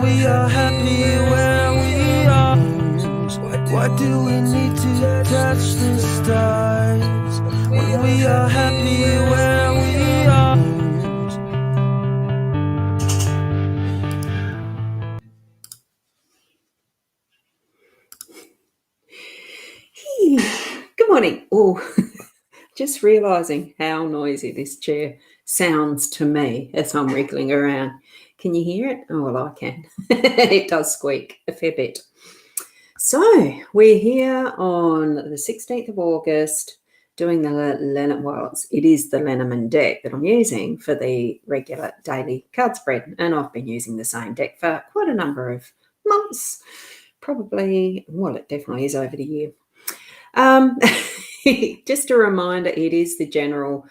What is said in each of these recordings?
we are happy where we are. Why do we need to touch the stars when we are happy where we are? Good morning. Oh, just realising how noisy this chair sounds to me as I'm wriggling around. Can you hear it? Oh, well, I can. It does squeak a fair bit. So we're here on the 16th of August doing the it is the Lenormand deck that I'm using for the regular daily card spread. And I've been using the same deck for quite a number of months. Probably, well, it definitely is over the year. Just a reminder, it is the general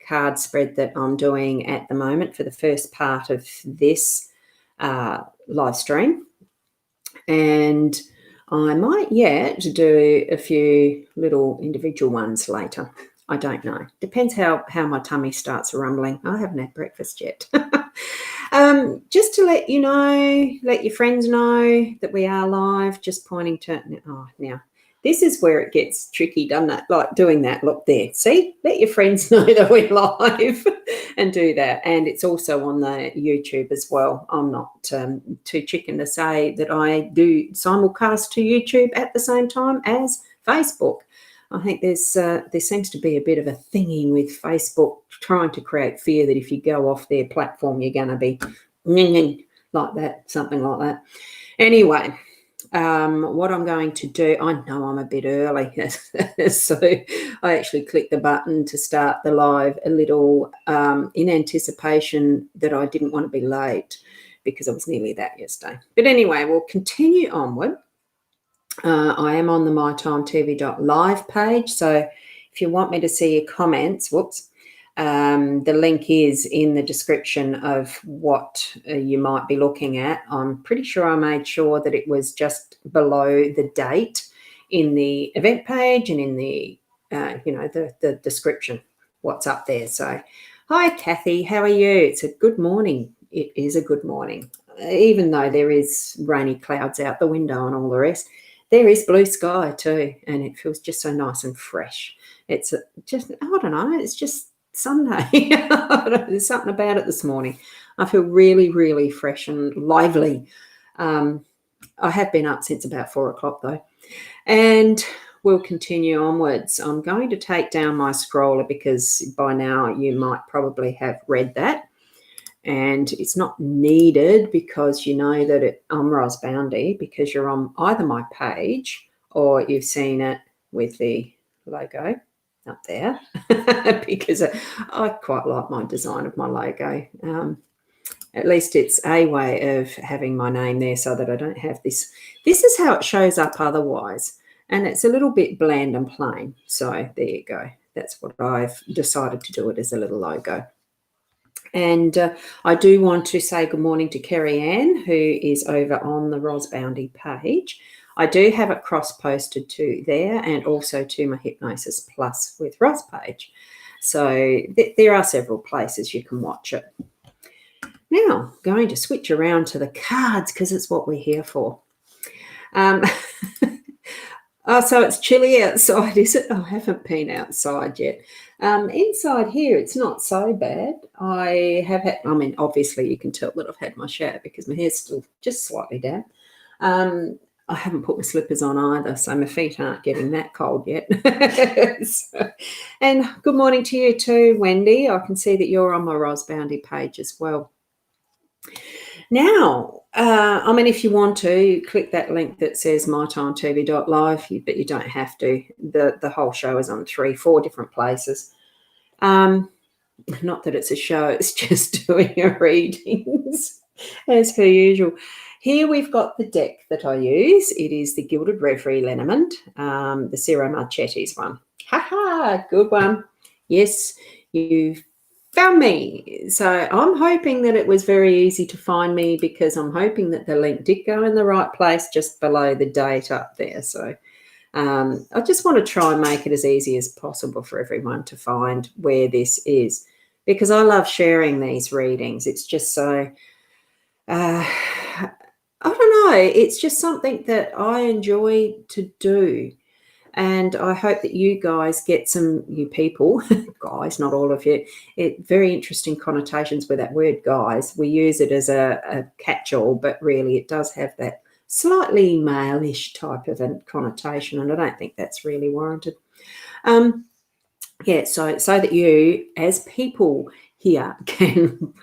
card spread that I'm doing at the moment for the first part of this live stream. And I might yet do a few little individual ones later. I don't know. Depends how my tummy starts rumbling. I haven't had breakfast yet. Just to let you know, let your friends know that we are live, just pointing to, now, this is where it gets tricky, doesn't it? Like doing that, look there. See, let your friends know that we're live and do that. And it's also on the YouTube as well. I'm not too chicken to say that I do simulcast to YouTube at the same time as Facebook. I think there seems to be a bit of a thingy with Facebook trying to create fear that if you go off their platform, you're going to be like that, something like that. Anyway, what I'm going to do, I know I'm a bit early, so I actually clicked the button to start the live a little in anticipation that I didn't want to be late because I was nearly that yesterday. But anyway, we'll continue onward. I am on the mytimetv.live page, so if you want me to see your comments, the link is in the description of what you might be looking at. I'm pretty sure I made sure that it was just below the date in the event page and in the, the description, what's up there. So, hi, Kathy, how are you? It's a good morning. It is a good morning, even though there is rainy clouds out the window and all the rest. There is blue sky too, and it feels just so nice and fresh. It's just, I don't know, it's just Sunday. There's something about it this morning. I feel really, really fresh and lively. I have been up since about 4 o'clock though. And we'll continue onwards. I'm going to take down my scroller because by now you might probably have read that. And it's not needed because you know that I'm Ros Boundy because you're on either my page or you've seen it with the logo up there because I quite like my design of my logo. At least it's a way of having my name there so that I don't have this. This is how it shows up otherwise. And it's a little bit bland and plain. So there you go. That's what I've decided to do it as a little logo. And I do want to say good morning to Kerry Ann, who is over on the Ros Boundy page. I do have it cross-posted to there and also to my Hypnosis Plus with Ros page. So there are several places you can watch it. Now, going to switch around to the cards because it's what we're here for. So it's chilly outside, is it? I haven't been outside yet. Inside here, it's not so bad. Obviously you can tell that I've had my shower because my hair's still just slightly damp. I haven't put my slippers on either, so my feet aren't getting that cold yet. And good morning to you too, Wendy. I can see that you're on my Ros Boundy page as well. Now, if you want to, click that link that says mytimetv.live, but you don't have to. The whole show is on 3-4 different places. Not that it's a show, it's just doing a readings, as per usual. Here we've got the deck that I use. It is the Gilded Reverie Lenormand, the Ciro Marchetti's one. Ha, good one. Yes, you've found me. So I'm hoping that it was very easy to find me because I'm hoping that the link did go in the right place just below the date up there. So I just want to try and make it as easy as possible for everyone to find where this is because I love sharing these readings. It's just so it's just something that I enjoy to do. And I hope that you guys get you people, guys, not all of you, very interesting connotations with that word guys. We use it as a catch-all, but really it does have that slightly male-ish type of a connotation, and I don't think that's really warranted. Yeah, so that you, as people here, can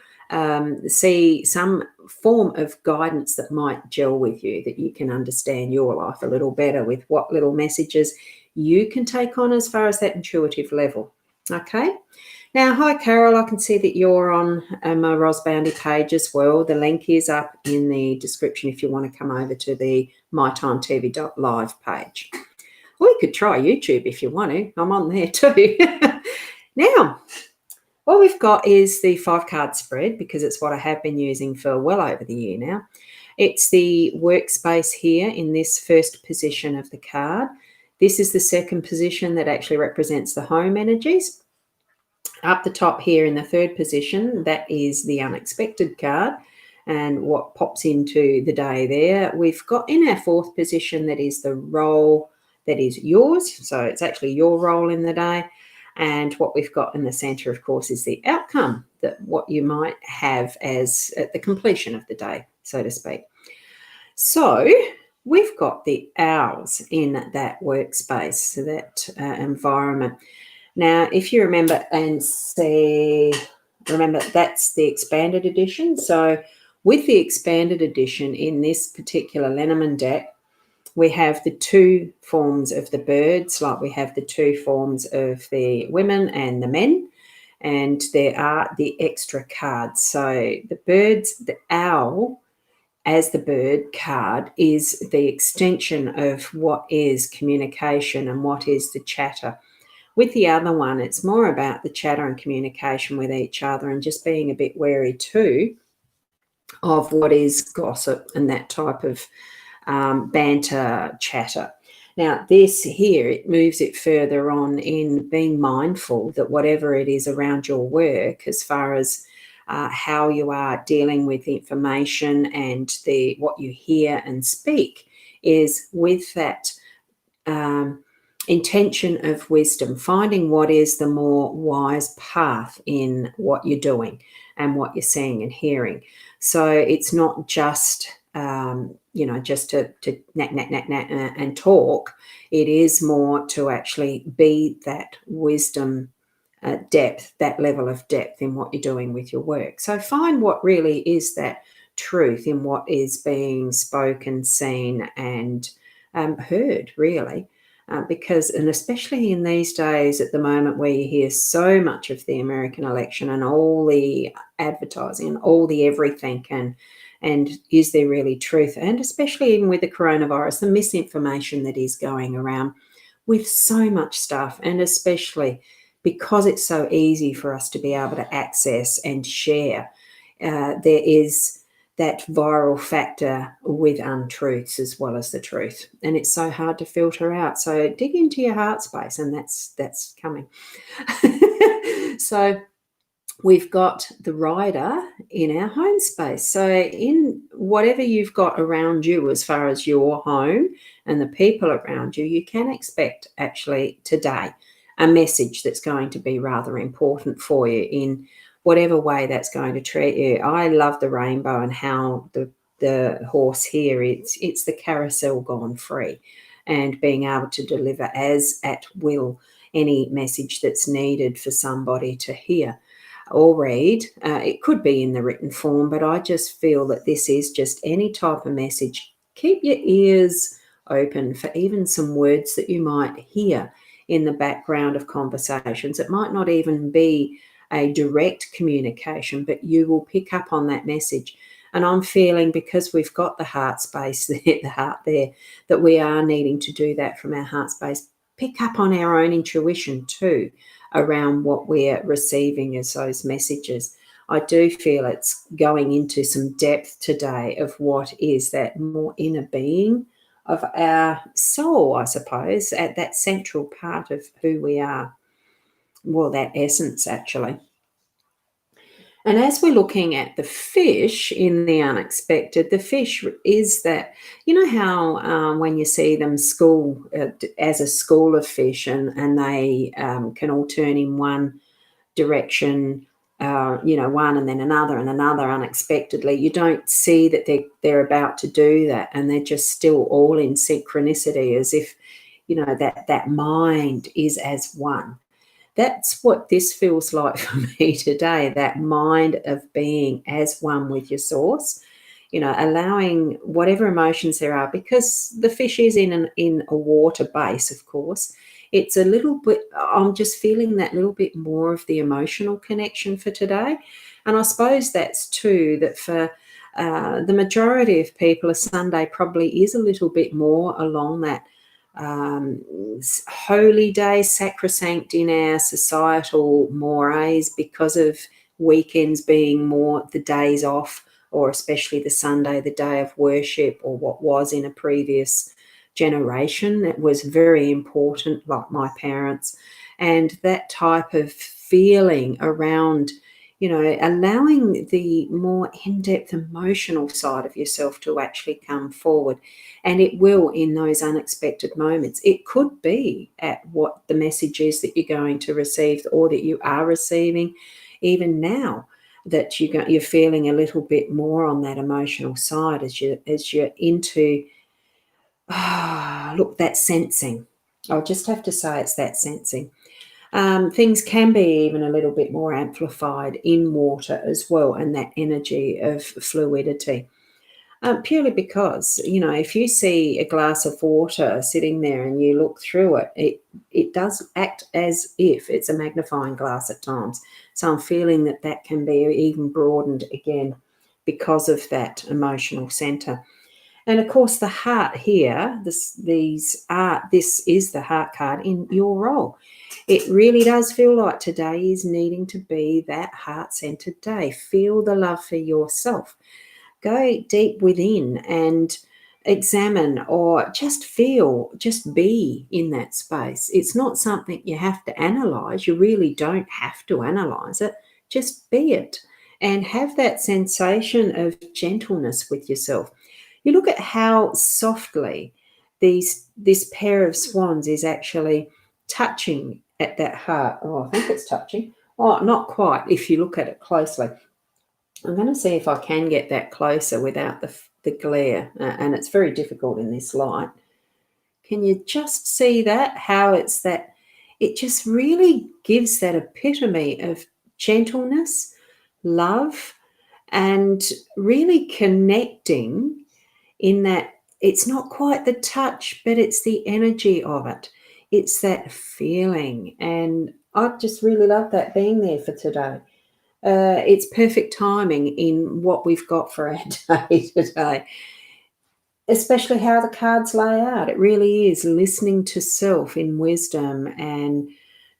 see some form of guidance that might gel with you, that you can understand your life a little better with what little messages you can take on as far as that intuitive level. Okay. Now, hi, Carol. I can see that you're on my Boundy page as well. The link is up in the description if you want to come over to the mytimetv.live page. Or you could try YouTube if you want to. I'm on there too. Now, what we've got is the 5-card spread, because it's what I have been using for well over the year now. It's the workspace here in this first position of the card. This is the second position that actually represents the home energies. Up the top here in the third position, that is the unexpected card and what pops into the day there. We've got in our fourth position, that is the role that is yours. So it's actually your role in the day. And what we've got in the center, of course, is the outcome, that what you might have as at the completion of the day, so to speak. So we've got the owls in that workspace, so that environment. Now, if you remember that's the expanded edition. So with the expanded edition in this particular Lenormand deck, we have the two forms of the birds, like we have the two forms of the women and the men, and there are the extra cards. So the birds, the owl as the bird card is the extension of what is communication and what is the chatter. With the other one, it's more about the chatter and communication with each other, and just being a bit wary too of what is gossip and that type of banter, chatter. Now, this here, it moves it further on in being mindful that whatever it is around your work, as far as how you are dealing with information and what you hear and speak, is with that intention of wisdom, finding what is the more wise path in what you're doing and what you're seeing and hearing. So it's not just just to nat and talk. It is more to actually be that wisdom depth, that level of depth in what you're doing with your work. So find what really is that truth in what is being spoken, seen, and heard, really. Because, and especially in these days at the moment where you hear so much of the American election and all the advertising and all the everything, and is there really truth? And especially even with the coronavirus, the misinformation that is going around with so much stuff, and especially because it's so easy for us to be able to access and share, there is that viral factor with untruths as well as the truth. And it's so hard to filter out. So dig into your heart space, and that's coming. So we've got the rider in our home space. So in whatever you've got around you as far as your home and the people around you, you can expect actually today a message that's going to be rather important for you in whatever way that's going to treat you. I love the rainbow and how the horse here, it's the carousel gone free, and being able to deliver as at will any message that's needed for somebody to hear or read. It could be in the written form, but I just feel that this is just any type of message. Keep your ears open for even some words that you might hear in the background of conversations. It might not even be a direct communication, but you will pick up on that message. And I'm feeling, because we've got the heart space there, the heart there, that we are needing to do that from our heart space. Pick up on our own intuition too around what we're receiving as those messages. I do feel it's going into some depth today of what is that more inner being of our soul, I suppose, at that central part of who we are. Well, that essence, actually. And as we're looking at the fish in the unexpected, the fish is that, you know how when you see them as a school of fish, and they can all turn in one direction, one and then another and another unexpectedly. You don't see that they're about to do that, and they're just still all in synchronicity, as if, that mind is as one. That's what this feels like for me today, that mind of being as one with your source, allowing whatever emotions there are, because the fish is in a water base, of course. It's a little bit, I'm just feeling that little bit more of the emotional connection for today. And I suppose that's too, that for the majority of people, a Sunday probably is a little bit more along that um, holy day, sacrosanct in our societal mores, because of weekends being more the days off, or especially the Sunday, the day of worship, or what was in a previous generation. It was very important, like my parents, and that type of feeling around, allowing the more in-depth emotional side of yourself to actually come forward. And it will in those unexpected moments. It could be at what the message is that you're going to receive, or that you are receiving even now, that you're feeling a little bit more on that emotional side as you're into, look, that sensing. I'll just have to say it's that sensing. Things can be even a little bit more amplified in water as well, and that energy of fluidity. Purely because, if you see a glass of water sitting there and you look through it does act as if it's a magnifying glass at times. So I'm feeling that can be even broadened again because of that emotional center. And of course, the heart here, this is the heart card in your role. It really does feel like today is needing to be that heart-centered day. Feel the love for yourself. Go deep within and examine, or just feel, just be in that space. It's not something you have to analyze. You really don't have to analyze it. Just be it and have that sensation of gentleness with yourself. You look at how softly this pair of swans is actually touching at that heart. Oh, I think it's touching. Oh, not quite if you look at it closely. I'm going to see if I can get that closer without the glare, and it's very difficult in this light. Can you just see that? How it's that, it just really gives that epitome of gentleness, love, and really connecting, in that it's not quite the touch, but it's the energy of it. It's that feeling. And I just really love that being there for today. It's perfect timing in what we've got for our day today, especially how the cards lay out. It really is listening to self in wisdom and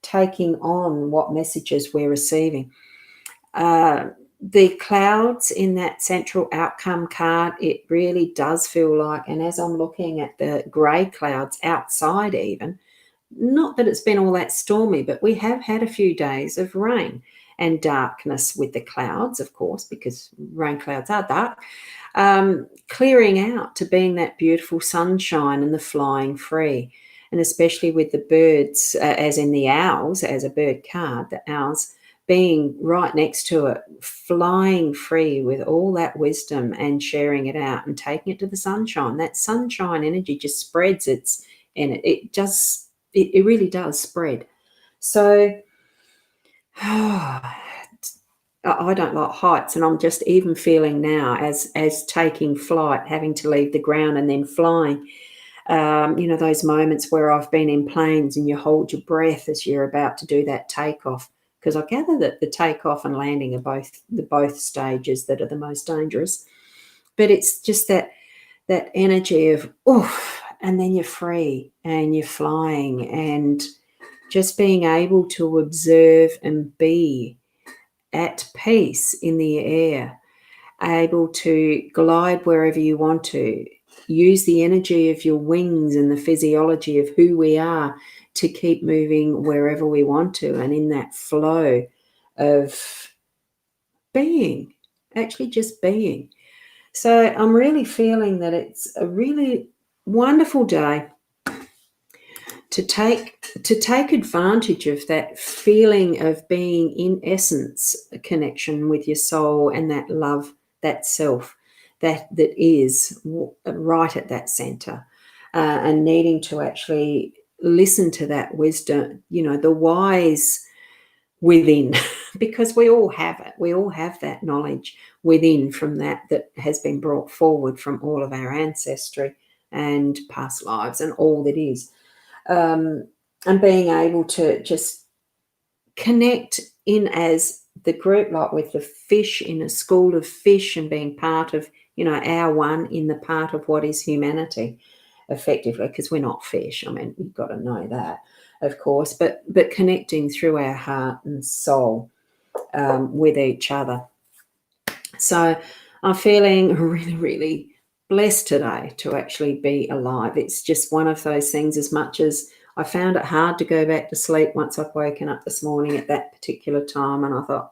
taking on what messages we're receiving. The clouds in that central outcome card, it really does feel like, and as I'm looking at the grey clouds outside even, not that it's been all that stormy, but we have had a few days of rain and darkness with the clouds, of course, because rain clouds are dark, clearing out to being that beautiful sunshine and the flying free. And especially with the birds, as in the owls, as a bird card, the owls being right next to it, flying free with all that wisdom and sharing it out and taking it to the sunshine. That sunshine energy just spreads and it really does spread. So I don't like heights, and I'm just even feeling now as taking flight, having to leave the ground and then flying. Those moments where I've been in planes and you hold your breath as you're about to do that takeoff. Because I gather that the takeoff and landing are both stages that are the most dangerous. But it's just that energy of oof, and then you're free and you're flying, and just being able to observe and be at peace in the air, able to glide wherever you want to, use the energy of your wings and the physiology of who we are to keep moving wherever we want to, and in that flow of being, actually just being. So I'm really feeling that it's a really wonderful day to take advantage of that feeling of being, in essence, a connection with your soul and that love, that self, that is right at that center, and needing to actually listen to that wisdom, the wise within, because we all have it. We all have that knowledge within from that has been brought forward from all of our ancestry and past lives and all that is. And being able to just connect in as the group, like with the fish in a school of fish, and being part of, our one in the part of what is humanity, effectively, because we're not fish. I mean, you've got to know that, of course, but connecting through our heart and soul with each other. So I'm feeling really, really blessed today to actually be alive. It's just one of those things, as much as I found it hard to go back to sleep once I'd woken up this morning at that particular time, and I thought,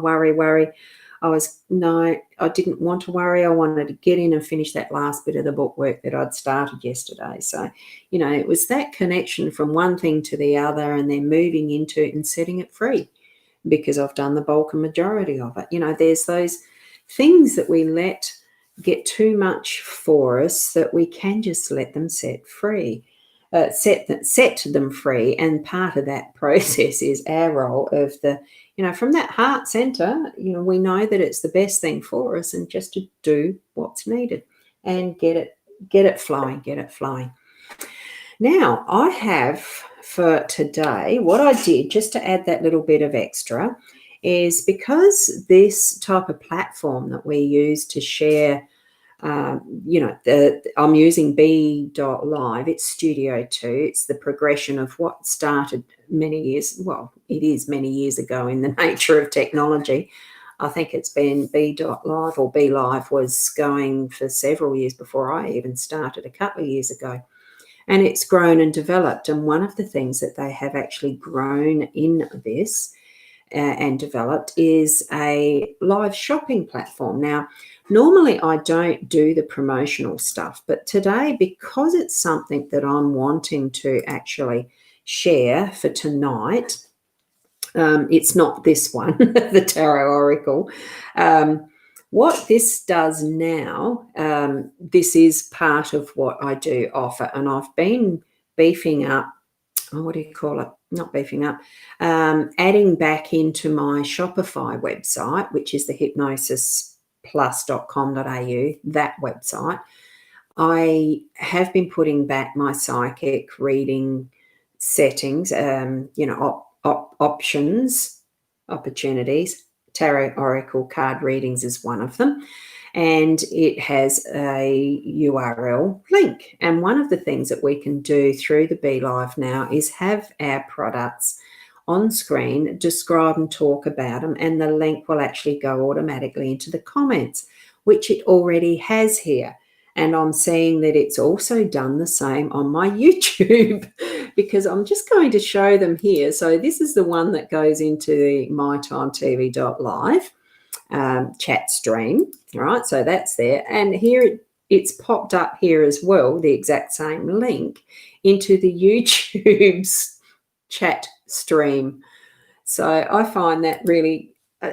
worry. I didn't want to worry. I wanted to get in and finish that last bit of the book work that I'd started yesterday. So, it was that connection from one thing to the other, and then moving into it and setting it free, because I've done the bulk and majority of it. There's those things that we let get too much for us that we can just let them set free. Set them free, and part of that process is our role of from that heart center. We know that it's the best thing for us, and just to do what's needed and get it flowing. Now, I have for today, what I did just to add that little bit of extra is, because this type of platform that we use to share, I'm using B.live, it's Studio 2. It's the progression of what started it is many years ago in the nature of technology. I think it's been B.live, or B.live was going for several years before I even started, a couple of years ago. And it's grown and developed. And one of the things that they have actually grown in this and developed is a live shopping platform. Now, normally I don't do the promotional stuff, but today, because it's something that I'm wanting to actually share for tonight, it's not this one, the Tarot Oracle. What this does now, this is part of what I do offer, and I've been beefing up, what do you call it? Not beefing up, adding back into my Shopify website, which is the hypnosisplus.com.au, that website. I have been putting back my psychic reading settings, opportunities. Tarot Oracle card readings is one of them, and it has a URL link. And one of the things that we can do through the B.live now is have our products on screen, describe and talk about them, and the link will actually go automatically into the comments, which it already has here. And I'm seeing that it's also done the same on my YouTube, because I'm just going to show them here. So this is the one that goes into the mytimetv.live chat stream, right? So that's there. And here it's popped up here as well, the exact same link into the YouTube's chat stream. So I find that really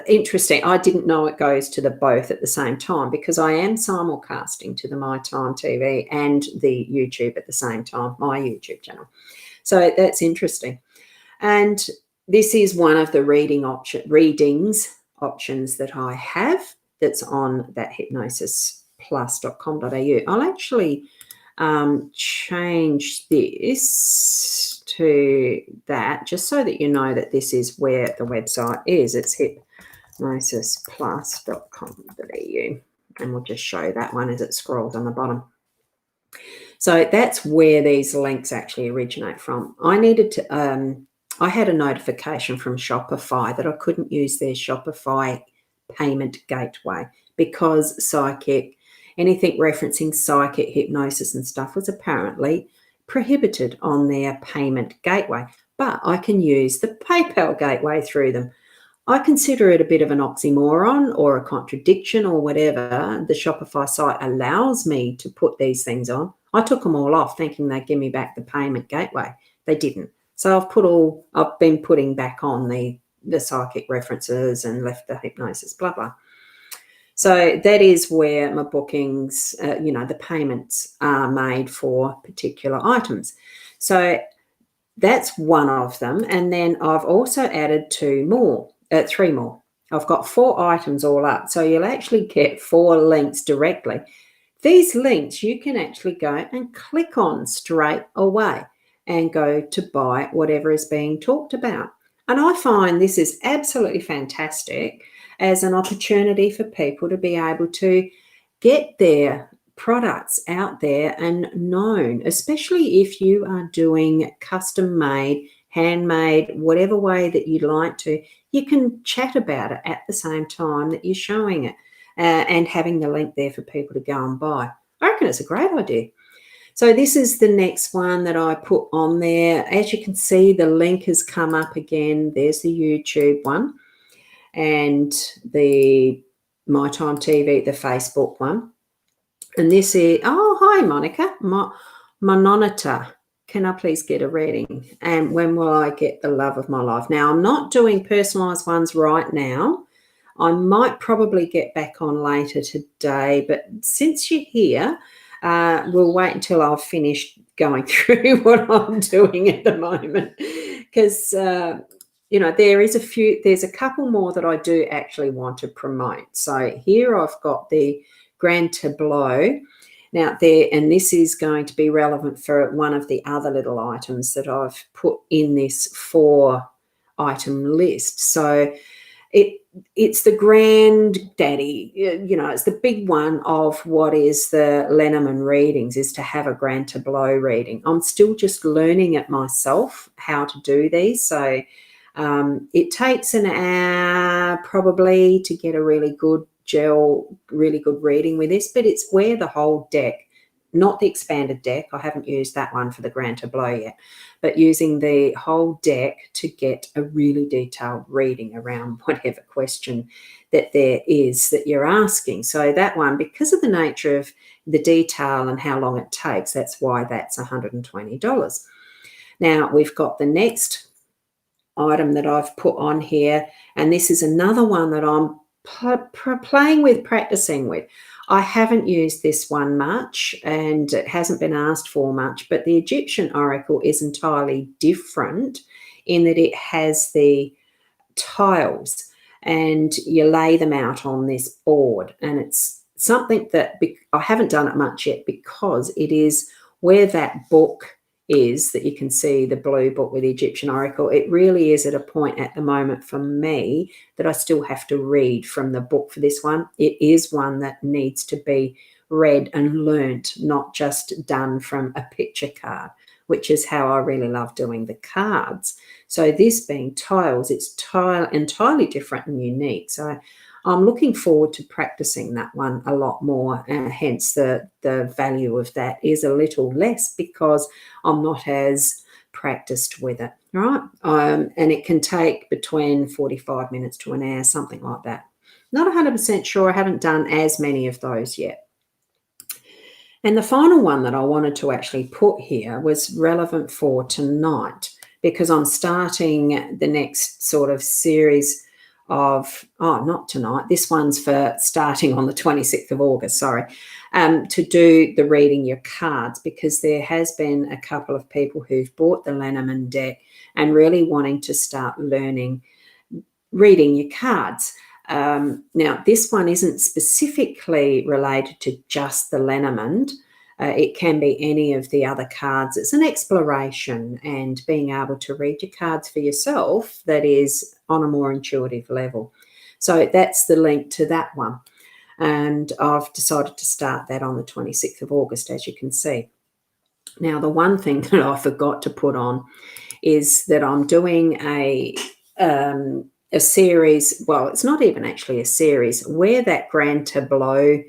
interesting. I didn't know it goes to the both at the same time, because I am simulcasting to the My Time TV and the YouTube at the same time, my YouTube channel. So that's interesting. And this is one of the readings options that I have that's on that hypnosisplus.com.au. I'll actually change this to that, just so that you know that this is where the website is. It's hypnosisplus.com.au, and we'll just show that one as it scrolls on the bottom. So that's where these links actually originate from. I needed to I had a notification from Shopify that I couldn't use their Shopify payment gateway, because anything referencing psychic hypnosis and stuff was apparently prohibited on their payment gateway. But I can use the PayPal gateway through them. I consider it a bit of an oxymoron or a contradiction or whatever. The Shopify site allows me to put these things on. I took them all off thinking they'd give me back the payment gateway. They didn't. So I've been putting back on the psychic references and left the hypnosis, blah, blah. So that is where my bookings, the payments are made for particular items. So that's one of them. And then I've also added three more. I've got 4 items all up. So you'll actually get 4 links directly. These links you can actually go and click on straight away and go to buy whatever is being talked about. And I find this is absolutely fantastic as an opportunity for people to be able to get their products out there and known, especially if you are doing custom made, handmade, whatever way that you'd like to. You can chat about it at the same time that you're showing it and having the link there for people to go and buy. I reckon it's a great idea. So this is the next one that I put on there. As you can see, the link has come up again. There's the YouTube one and the My Time TV, the Facebook one. And this is, oh, hi, Monica. Mononita, can I please get a reading? And when will I get the love of my life? Now, I'm not doing personalised ones right now. I might probably get back on later today, but since you're here, we'll wait until I've finished going through what I'm doing at the moment. Because, there's a couple more that I do actually want to promote. So here I've got the Grand Tableau. Now and this is going to be relevant for one of the other little items that I've put in this 4-item list. So it's the granddaddy, it's the big one of what is the Lenormand readings, is to have a Grand Tableau reading. I'm still just learning it myself, how to do these. So it takes an hour probably to get a really good reading with this, but it's where the whole deck, not the expanded deck, I haven't used that one for the Grand Tableau yet, but using the whole deck to get a really detailed reading around whatever question that there is that you're asking. So that one, because of the nature of the detail and how long it takes, that's why that's $120. Now we've got the next item that I've put on here, and this is another one that I'm playing with, practicing with. I haven't used this one much and it hasn't been asked for much, but the Egyptian Oracle is entirely different in that it has the tiles and you lay them out on this board, and it's something that I haven't done it much yet because it is where that book is that you can see, the blue book with the Egyptian Oracle. It really is at a point at the moment for me that I still have to read from the book for this one. It is one that needs to be read and learnt, not just done from a picture card, which is how I really love doing the cards. So this being tiles, it's entirely different and unique. So I'm looking forward to practicing that one a lot more, and hence the value of that is a little less because I'm not as practiced with it, right? And it can take between 45 minutes to an hour, something like that. Not 100% sure. I haven't done as many of those yet. And the final one that I wanted to actually put here was relevant for tonight because I'm starting the next sort of series of, not tonight, this one's for starting on the 26th of August, to do the reading your cards, because there has been a couple of people who've bought the Lenormand deck and really wanting to start learning reading your cards. Now, this one isn't specifically related to just the Lenormand. It can be any of the other cards. It's an exploration and being able to read your cards for yourself that is on a more intuitive level. So that's the link to that one. And I've decided to start that on the 26th of August, as you can see. Now, the one thing that I forgot to put on is that I'm doing a series. Well, it's not even actually a series. Where that Grand Tableau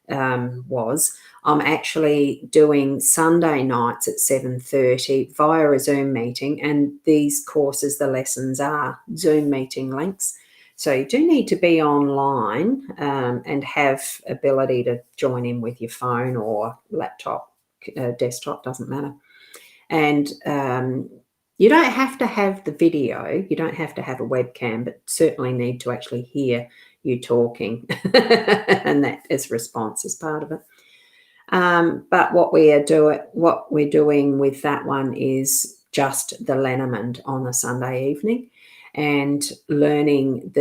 was, I'm actually doing Sunday nights at 7:30 via a Zoom meeting, and these courses, the lessons are Zoom meeting links. So you do need to be online and have ability to join in with your phone or laptop, desktop, doesn't matter. And you don't have to have the video. You don't have to have a webcam, but certainly need to actually hear you talking and that as response as part of it. But what we're doing with that one is just the Lenormand on a Sunday evening and learning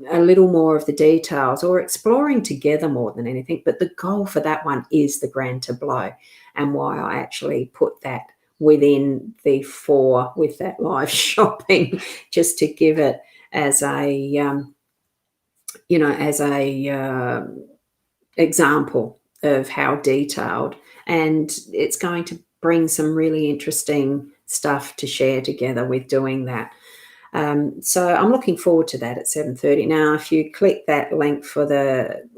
a little more of the details or exploring together more than anything. But the goal for that one is the grand tableau, and why I actually put that within the 4 with that live shopping, just to give it as a example of how detailed, and it's going to bring some really interesting stuff to share together with doing that. So I'm looking forward to that at 7:30. Now, if you click that link for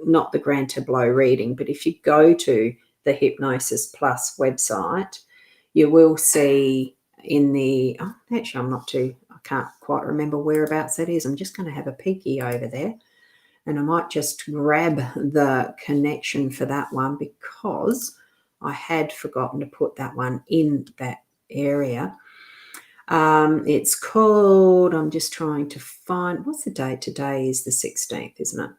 not the Grand Tableau reading, but if you go to the Hypnosis Plus website, you will see actually I can't quite remember whereabouts that is. I'm just going to have a peeky over there. And I might just grab the connection for that one because I had forgotten to put that one in that area. It's called, I'm just trying to find, what's the date? Today is the 16th, isn't it?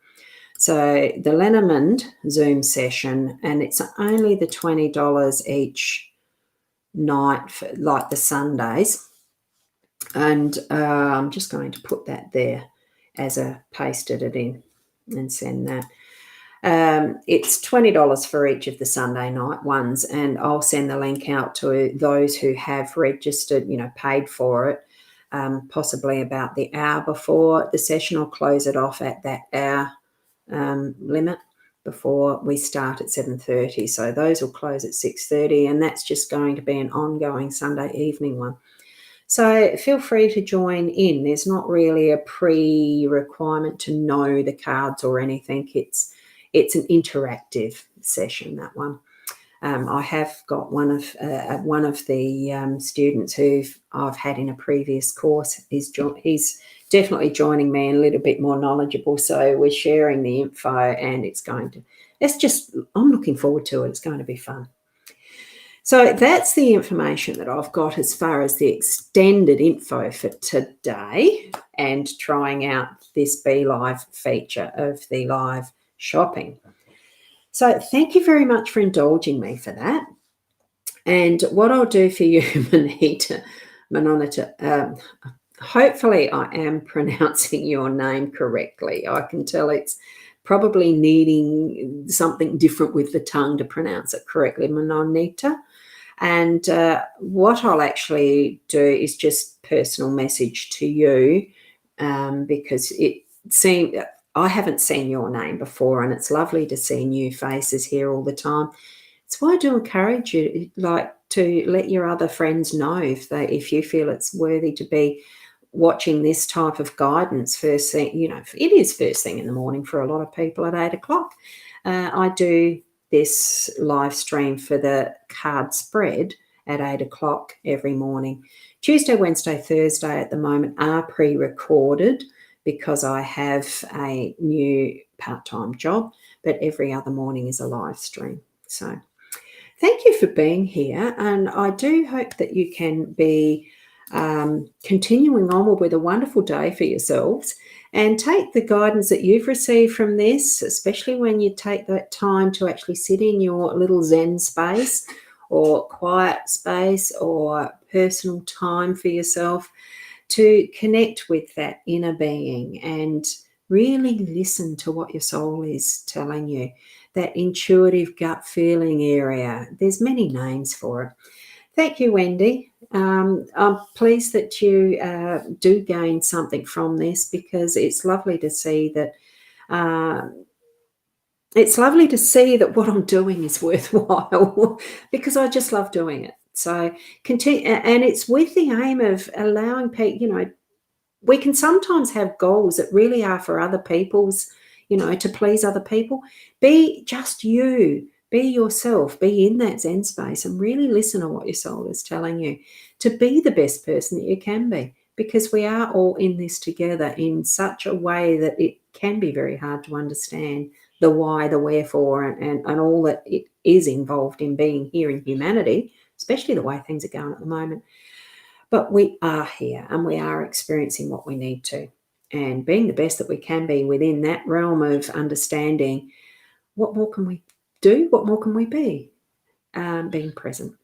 So the Lenormand Zoom session, and it's only the $20 each night for like the Sundays. And I'm just going to put that there as pasted it in and send that. It's $20 for each of the Sunday night ones, and I'll send the link out to those who have registered, paid for it, possibly about the hour before the session. I'll close it off at that hour limit before we start at 7:30. So those will close at 6:30, and that's just going to be an ongoing Sunday evening one. So feel free to join in. There's not really a pre-requirement to know the cards or anything. It's an interactive session, that one. I have got one of the students who I've had in a previous course. He's definitely joining me and a little bit more knowledgeable. So we're sharing the info, and I'm looking forward to it. It's going to be fun. So that's the information that I've got as far as the extended info for today and trying out this Be Live feature of the live shopping. So thank you very much for indulging me for that. And what I'll do for you, Manonita, hopefully I am pronouncing your name correctly. I can tell it's probably needing something different with the tongue to pronounce it correctly, Manonita. And what I'll actually do is just personal message to you because I haven't seen your name before, and it's lovely to see new faces here all the time. It's why I do encourage you, to let your other friends know if you feel it's worthy to be watching this type of guidance first thing. It is first thing in the morning for a lot of people at 8 o'clock. I do this live stream for the card spread at 8 o'clock every morning. Tuesday, Wednesday, Thursday at the moment are pre-recorded because I have a new part-time job, but every other morning is a live stream. So thank you for being here, and I do hope that you can be continuing onward with a wonderful day for yourselves, and take the guidance that you've received from this, especially when you take that time to actually sit in your little Zen space or quiet space or personal time for yourself to connect with that inner being and really listen to what your soul is telling you, that intuitive gut feeling area. There's many names for it. Thank you, Wendy. I'm pleased that you do gain something from this, because it's lovely to see that what I'm doing is worthwhile because I just love doing it. So continue, and it's with the aim of allowing people, we can sometimes have goals that really are for other people's, to please other people. Be just you. Be yourself, be in that Zen space and really listen to what your soul is telling you to be the best person that you can be. because we are all in this together in such a way that it can be very hard to understand the why, the wherefore, and all that it is involved in being here in humanity, especially the way things are going at the moment. But we are here and we are experiencing what we need to, and being the best that we can be within that realm of understanding. What more can we do? What more can we be? Being present.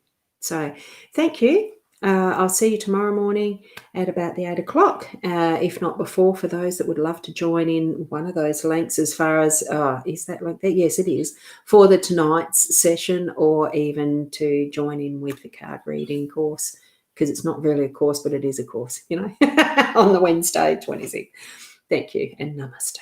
So thank you. I'll see you tomorrow morning at about the 8 o'clock, if not before, for those that would love to join in one of those links as far as, is that like that? Yes, it is, for the tonight's session, or even to join in with the card reading course, because it's not really a course, but it is a course, on the Wednesday, 26th. Thank you and namaste.